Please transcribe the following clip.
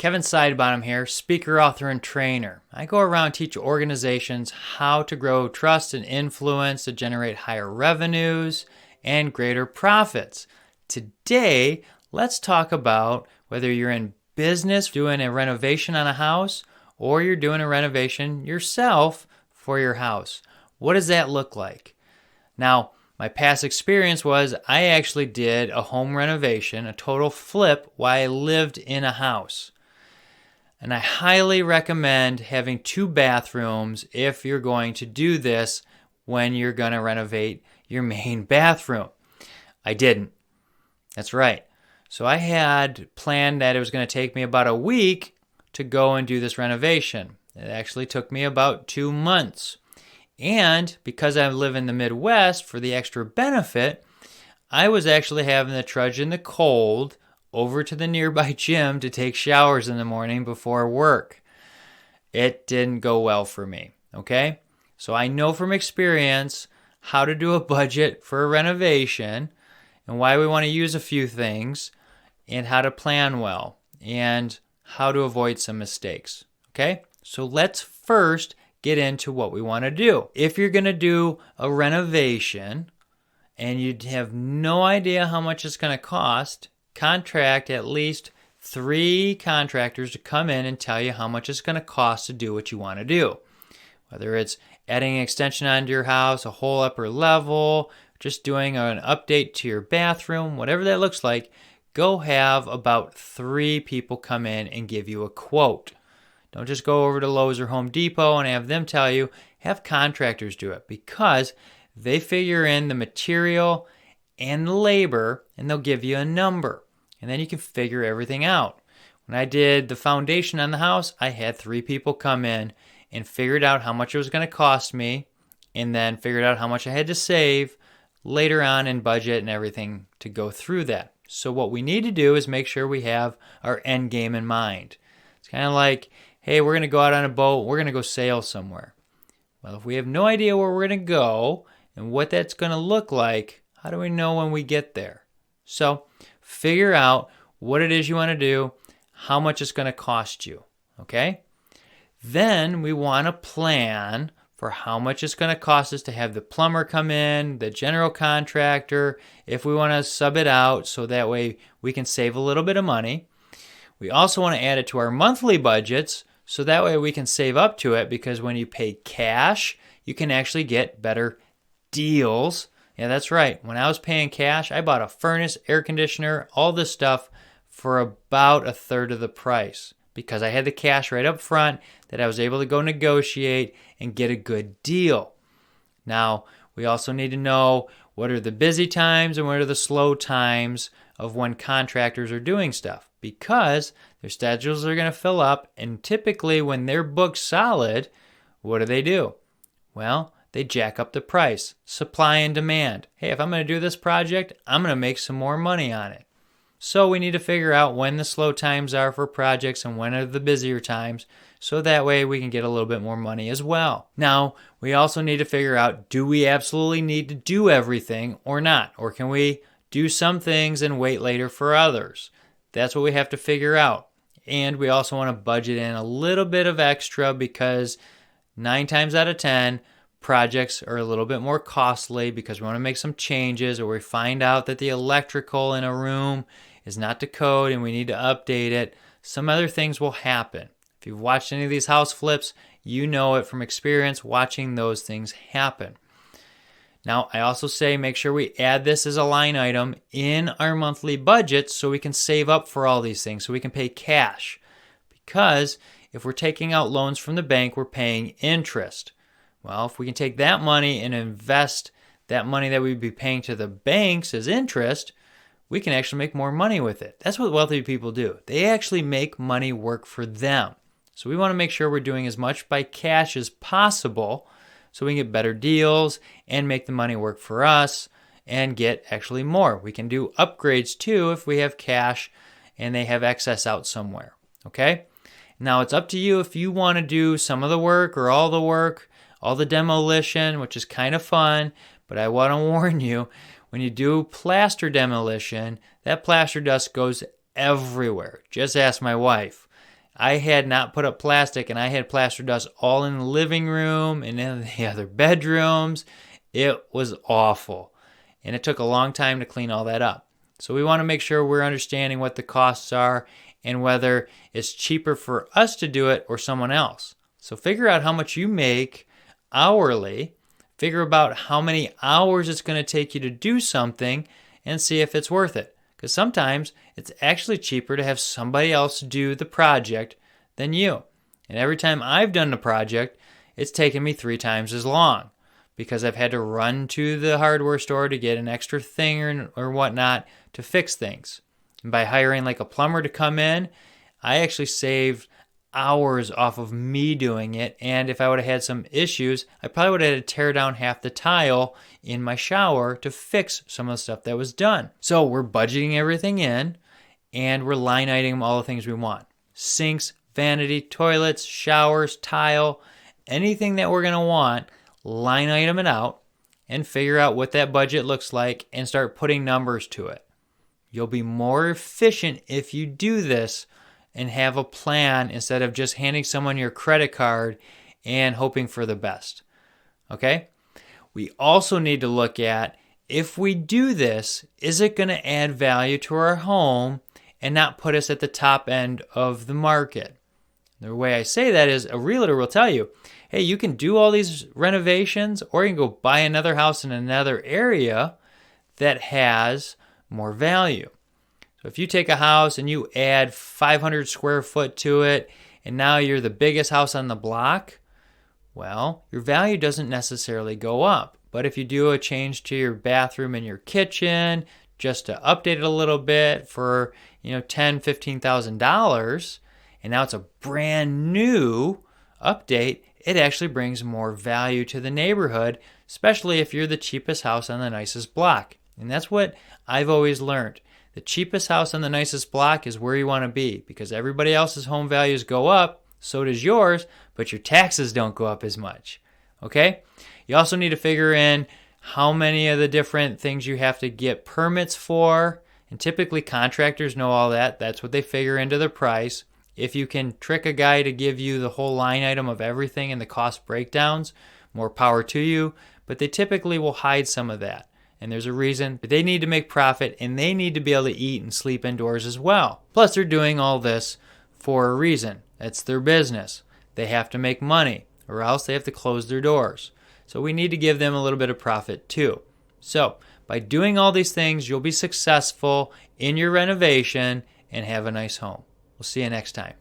Kevin Sidebottom here, speaker, author, and trainer. I go around and teach organizations how to grow trust and influence to generate higher revenues and greater profits. Today, let's talk about whether you're in business doing a renovation on a house or you're doing a renovation yourself for your house. What does that look like? Now, my past experience was I actually did a home renovation, a total flip, while I lived in a house. And I highly recommend having 2 bathrooms if you're going to do this when you're going to renovate your main bathroom. I didn't. That's right. So I had planned that it was going to take me about a week to go and do this renovation. It actually took me about 2 months. And because I live in the Midwest, for the extra benefit, I was actually having to trudge in the cold over to the nearby gym to take showers in the morning before work. It didn't go well for me, okay? So I know from experience how to do a budget for a renovation and why we want to use a few things and how to plan well and how to avoid some mistakes, okay? So let's first get into what we want to do. If you're going to do a renovation and you have no idea how much it's going to cost, contract at least 3 contractors to come in and tell you how much it's going to cost to do what you want to do. Whether it's adding an extension onto your house, a whole upper level, just doing an update to your bathroom, whatever that looks like, go have about 3 people come in and give you a quote. Don't just go over to Lowe's or Home Depot and have them tell you. Have contractors do it because they figure in the material and the labor and they'll give you a number. And then you can figure everything out. When I did the foundation on the house, I had 3 people come in and figured out how much it was going to cost me and then figured out how much I had to save later on in budget and everything to go through that. So what we need to do is make sure we have our end game in mind. It's kind of like, hey, we're going to go out on a boat. We're going to go sail somewhere. Well, if we have no idea where we're going to go and what that's going to look like, how do we know when we get there? So figure out what it is you want to do, how much it's going to cost you, okay? Then we want to plan for how much it's going to cost us to have the plumber come in, the general contractor, if we want to sub it out so that way we can save a little bit of money. We also want to add it to our monthly budgets so that way we can save up to it because when you pay cash, you can actually get better deals. Yeah, that's right. When I was paying cash, I bought a furnace, air conditioner, all this stuff for about 1/3 of the price because I had the cash right up front that I was able to go negotiate and get a good deal. Now, we also need to know what are the busy times and what are the slow times of when contractors are doing stuff because their schedules are going to fill up, and typically when they're booked solid, what do? Well, they jack up the price, supply and demand. Hey, if I'm going to do this project, I'm going to make some more money on it. So we need to figure out when the slow times are for projects and when are the busier times, so that way we can get a little bit more money as well. Now, we also need to figure out, do we absolutely need to do everything or not? Or can we do some things and wait later for others? That's what we have to figure out. And we also want to budget in a little bit of extra because 9 times out of 10, projects are a little bit more costly because we want to make some changes or we find out that the electrical in a room is not to code and we need to update it. Some other things will happen. If you've watched any of these house flips, you know it from experience watching those things happen. Now, I also say make sure we add this as a line item in our monthly budget so we can save up for all these things, so we can pay cash. Because if we're taking out loans from the bank, we're paying interest. Well, if we can take that money and invest that money that we'd be paying to the banks as interest, we can actually make more money with it. That's what wealthy people do. They actually make money work for them. So we want to make sure we're doing as much by cash as possible so we can get better deals and make the money work for us and get actually more. We can do upgrades too if we have cash and they have excess out somewhere. Okay? Now it's up to you if you want to do some of the work or all the demolition, which is kind of fun, but I want to warn you, when you do plaster demolition, that plaster dust goes everywhere. Just ask my wife. I had not put up plastic, and I had plaster dust all in the living room and in the other bedrooms. It was awful, and it took a long time to clean all that up. So we want to make sure we're understanding what the costs are and whether it's cheaper for us to do it or someone else. So figure out how much you make hourly, figure about how many hours it's going to take you to do something, and see if it's worth it. Because sometimes it's actually cheaper to have somebody else do the project than you. And every time I've done the project, it's taken me 3 times as long because I've had to run to the hardware store to get an extra thing or whatnot to fix things. And by hiring like a plumber to come in, I actually saved hours off of me doing it. And if I would have had some issues, I probably would have had to tear down half the tile in my shower to fix some of the stuff that was done. So we're budgeting everything in, and we're line iteming all the things we want. Sinks, vanity, toilets, showers, tile, anything that we're going to want, line item it out and figure out what that budget looks like and start putting numbers to it. You'll be more efficient if you do this and have a plan instead of just handing someone your credit card and hoping for the best. Okay? We also need to look at, if we do this, is it going to add value to our home and not put us at the top end of the market? The way I say that is, a realtor will tell you, hey, you can do all these renovations, or you can go buy another house in another area that has more value. So if you take a house and you add 500 square foot to it, and now you're the biggest house on the block, well, your value doesn't necessarily go up. But if you do a change to your bathroom and your kitchen, just to update it a little bit for, $10,000, $15,000, and now it's a brand new update, it actually brings more value to the neighborhood, especially if you're the cheapest house on the nicest block. And that's what I've always learned. The cheapest house on the nicest block is where you want to be, because everybody else's home values go up, so does yours, but your taxes don't go up as much. Okay? You also need to figure in how many of the different things you have to get permits for, and typically contractors know all that. That's what they figure into the price. If you can trick a guy to give you the whole line item of everything and the cost breakdowns, more power to you, but they typically will hide some of that. And there's a reason, but they need to make profit, and they need to be able to eat and sleep indoors as well. Plus, they're doing all this for a reason. It's their business. They have to make money, or else they have to close their doors. So we need to give them a little bit of profit too. So by doing all these things, you'll be successful in your renovation and have a nice home. We'll see you next time.